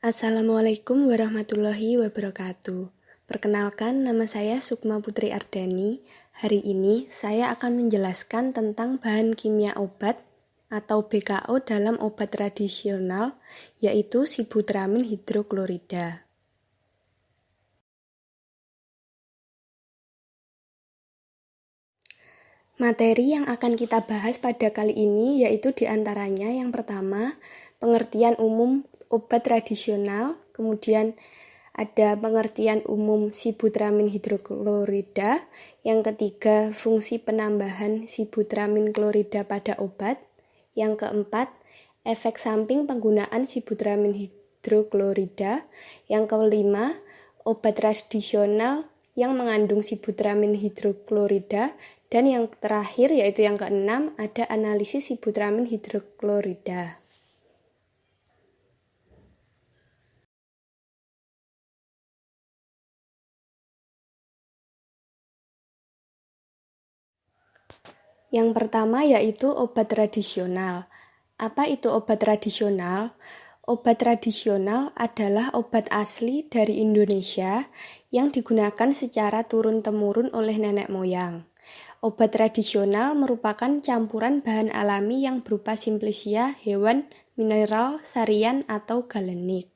Assalamualaikum warahmatullahi wabarakatuh. Perkenalkan, nama saya Sukma Putri Ardani. Hari ini saya akan menjelaskan tentang bahan kimia obat atau BKO dalam obat tradisional, yaitu sibutramin hidroklorida. Materi yang akan kita bahas pada kali ini yaitu diantaranya yang pertama, pengertian umum obat tradisional, kemudian ada pengertian umum sibutramin hidroklorida, yang ketiga fungsi penambahan sibutramin klorida pada obat, yang keempat efek samping penggunaan sibutramin hidroklorida, yang kelima obat tradisional yang mengandung sibutramin hidroklorida, dan yang terakhir yaitu yang keenam ada analisis sibutramin hidroklorida. Yang pertama yaitu obat tradisional. Apa itu obat tradisional? Obat tradisional adalah obat asli dari Indonesia yang digunakan secara turun-temurun oleh nenek moyang. Obat tradisional merupakan campuran bahan alami yang berupa simplicia, hewan, mineral, sarian, atau galenik.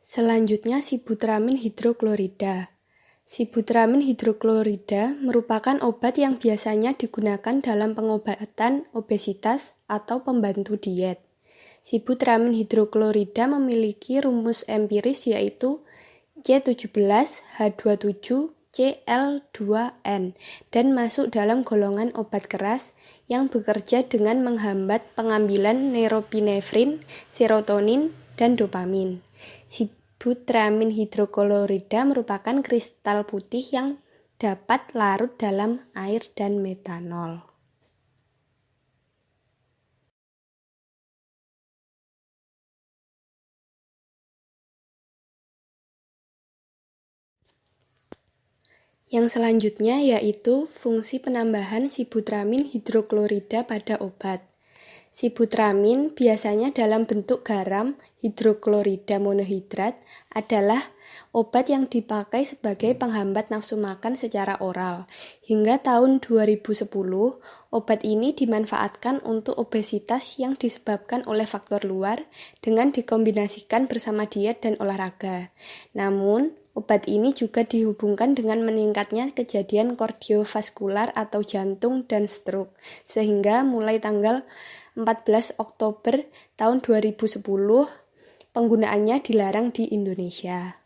Selanjutnya sibutramin hidroklorida. Sibutramin hidroklorida merupakan obat yang biasanya digunakan dalam pengobatan obesitas atau pembantu diet. Sibutramin hidroklorida memiliki rumus empiris yaitu C17H27Cl2N dan masuk dalam golongan obat keras yang bekerja dengan menghambat pengambilan neuropinefrin, serotonin, dan dopamin. Sibutramin hidroklorida merupakan kristal putih yang dapat larut dalam air dan metanol. Yang selanjutnya yaitu fungsi penambahan sibutramin hidroklorida pada obat. Sibutramin biasanya dalam bentuk garam hidroklorida monohidrat adalah obat yang dipakai sebagai penghambat nafsu makan secara oral. Hingga tahun 2010, obat ini dimanfaatkan untuk obesitas yang disebabkan oleh faktor luar dengan dikombinasikan bersama diet dan olahraga. Namun, obat ini juga dihubungkan dengan meningkatnya kejadian kardiovaskular atau jantung dan stroke, sehingga mulai tanggal 14 Oktober tahun 2010, penggunaannya dilarang di Indonesia.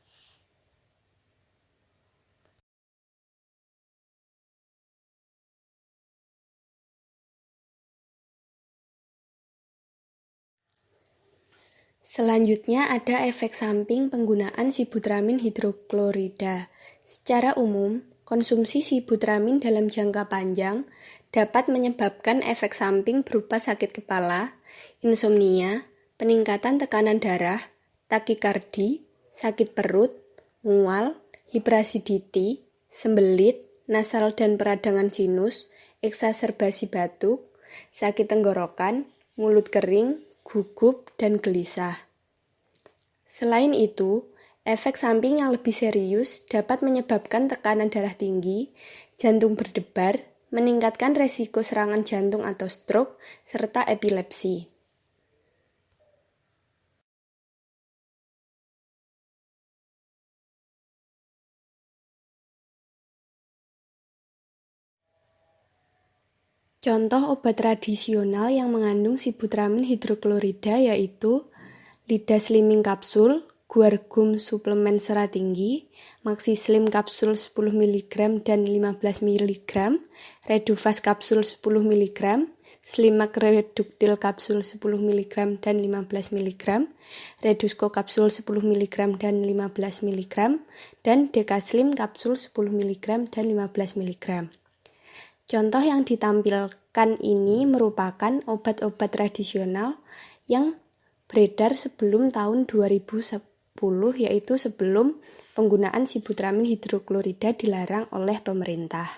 Selanjutnya ada efek samping penggunaan sibutramin hidroklorida. Secara umum, konsumsi sibutramin dalam jangka panjang dapat menyebabkan efek samping berupa sakit kepala, insomnia, peningkatan tekanan darah, takikardi, sakit perut, mual, hipeраsiditi, sembelit, nasal dan peradangan sinus, eksaserbasi batuk, sakit tenggorokan, mulut kering, gugup, dan gelisah. Selain itu, efek samping yang lebih serius dapat menyebabkan tekanan darah tinggi, jantung berdebar, meningkatkan resiko serangan jantung atau stroke, serta epilepsi. Contoh obat tradisional yang mengandung sibutramin hidroklorida yaitu Lidah Slimming kapsul, Guargum suplemen serat tinggi, Maxi Slim kapsul 10 mg dan 15 mg, Reduvas kapsul 10 mg, Slimax Reductil kapsul 10 mg dan 15 mg, Redusco kapsul 10 mg dan 15 mg, dan Dekaslim kapsul 10 mg dan 15 mg. Contoh yang ditampilkan ini merupakan obat-obat tradisional yang beredar sebelum tahun 2010, yaitu sebelum penggunaan sibutramin hidroklorida dilarang oleh pemerintah.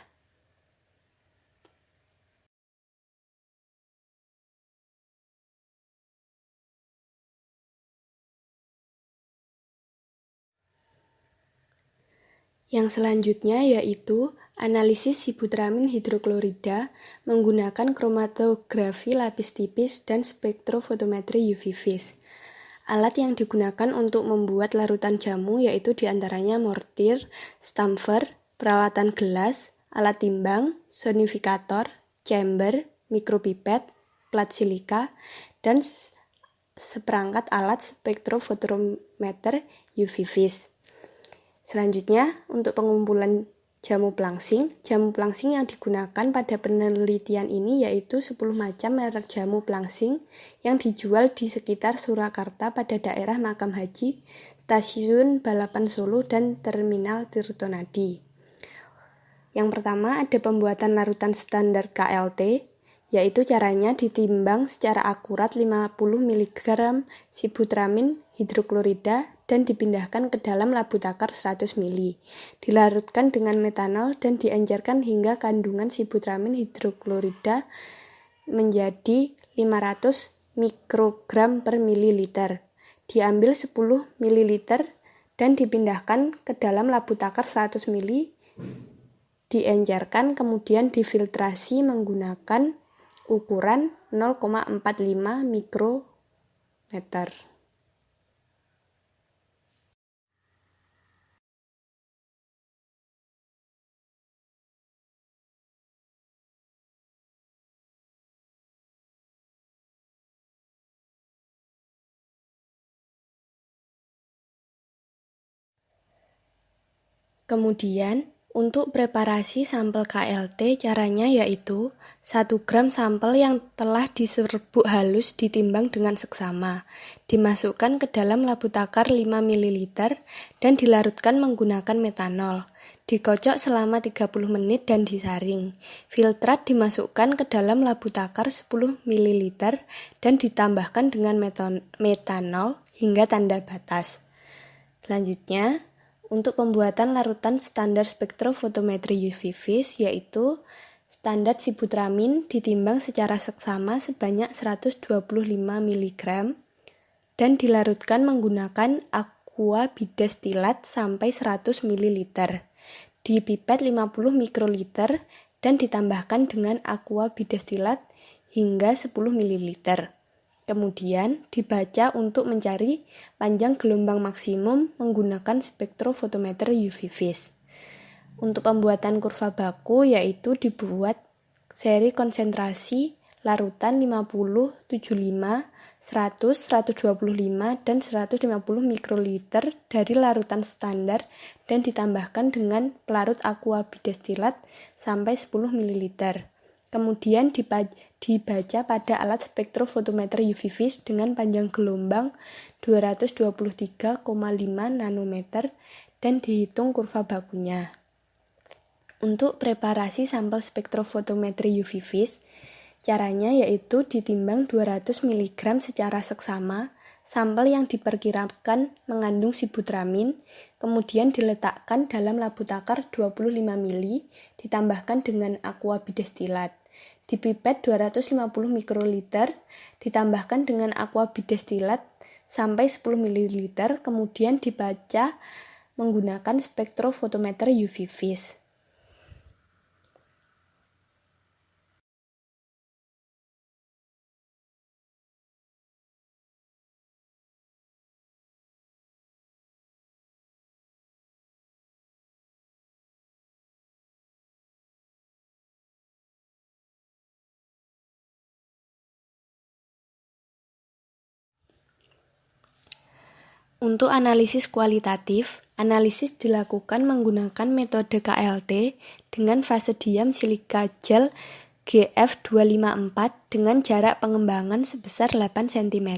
Yang selanjutnya yaitu analisis sibutramin hidroklorida menggunakan kromatografi lapis tipis dan spektrofotometri UV vis. Alat yang digunakan untuk membuat larutan jamu yaitu diantaranya mortir, stamper, peralatan gelas, alat timbang, sonifikator, chamber, mikropipet, plat silika, dan seperangkat alat spektrofotometer UV vis. Selanjutnya, untuk pengumpulan jamu pelangsing yang digunakan pada penelitian ini yaitu 10 macam merek jamu pelangsing yang dijual di sekitar Surakarta pada daerah Makam Haji, Stasiun Balapan Solo, dan Terminal Tirtonadi. Yang pertama ada pembuatan larutan standar KLT, yaitu caranya ditimbang secara akurat 50 mg sibutramin hidroklorida dan dipindahkan ke dalam labu takar 100 ml. Dilarutkan dengan metanol dan diencerkan hingga kandungan sibutramin hidroklorida menjadi 500 mikrogram per mililiter. Diambil 10 ml dan dipindahkan ke dalam labu takar 100 ml. Diencerkan kemudian difiltrasi menggunakan ukuran 0,45 mikrometer. Kemudian, untuk preparasi sampel KLT caranya yaitu 1 gram sampel yang telah diserbuk halus ditimbang dengan seksama, dimasukkan ke dalam labu takar 5 ml dan dilarutkan menggunakan metanol. Dikocok selama 30 menit dan disaring. Filtrat dimasukkan ke dalam labu takar 10 ml dan ditambahkan dengan metanol hingga tanda batas. Selanjutnya, untuk pembuatan larutan standar spektrofotometri UV vis yaitu standar sibutramin ditimbang secara seksama sebanyak 125 mg dan dilarutkan menggunakan aqua bidestilat sampai 100 ml. Dipipet 50 mikroliter dan ditambahkan dengan aqua bidestilat hingga 10 ml. Kemudian dibaca untuk mencari panjang gelombang maksimum menggunakan spektrofotometer UV vis. Untuk pembuatan kurva baku yaitu dibuat seri konsentrasi larutan 50, 75, 100, 125, dan 150 mikroliter dari larutan standar dan ditambahkan dengan pelarut aqua bidestilat sampai 10 ml. Kemudian dibaca pada alat spektrofotometer UV vis dengan panjang gelombang 223,5 nanometer dan dihitung kurva bakunya. Untuk preparasi sampel spektrofotometri UV vis, caranya yaitu ditimbang 200 mg secara seksama sampel yang diperkirakan mengandung sibutramin, kemudian diletakkan dalam labu takar 25 ml, ditambahkan dengan aqua bidestilat. Dipipet 250 mikroliter, ditambahkan dengan aqua bidestilat sampai 10 ml, kemudian dibaca menggunakan spektrofotometer UV vis. Untuk analisis kualitatif, analisis dilakukan menggunakan metode KLT dengan fase diam silika gel GF254 dengan jarak pengembangan sebesar 8 cm.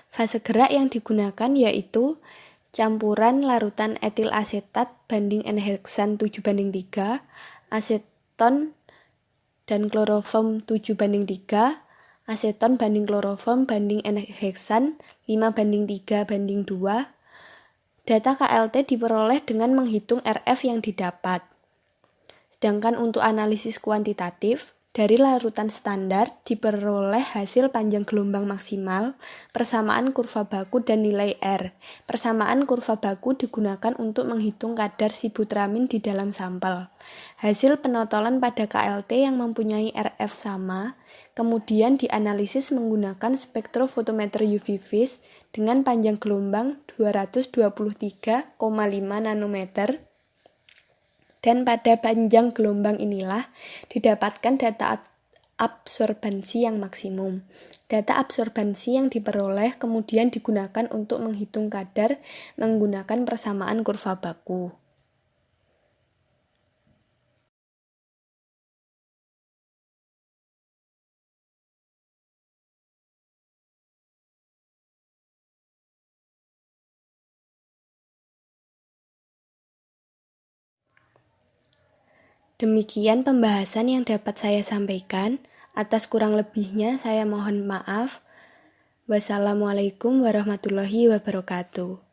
Fase gerak yang digunakan yaitu campuran larutan etil asetat banding N-heksan 7:3, aseton dan kloroform 7:3, aseton banding kloroform banding N-heksan 5:3:2. Data KLT diperoleh dengan menghitung RF yang didapat. Sedangkan untuk analisis kuantitatif, Dari larutan standar diperoleh hasil panjang gelombang maksimal, persamaan kurva baku dan nilai R. Persamaan kurva baku digunakan untuk menghitung kadar sibutramin di dalam sampel. Hasil penotolan pada KLT yang mempunyai RF sama, kemudian dianalisis menggunakan spektrofotometer UV vis dengan panjang gelombang 223,5 nanometer. Dan pada panjang gelombang inilah didapatkan data absorbansi yang maksimum. Data absorbansi yang diperoleh kemudian digunakan untuk menghitung kadar menggunakan persamaan kurva baku. Demikian pembahasan yang dapat saya sampaikan. Atas kurang lebihnya saya mohon maaf. Wassalamualaikum warahmatullahi wabarakatuh.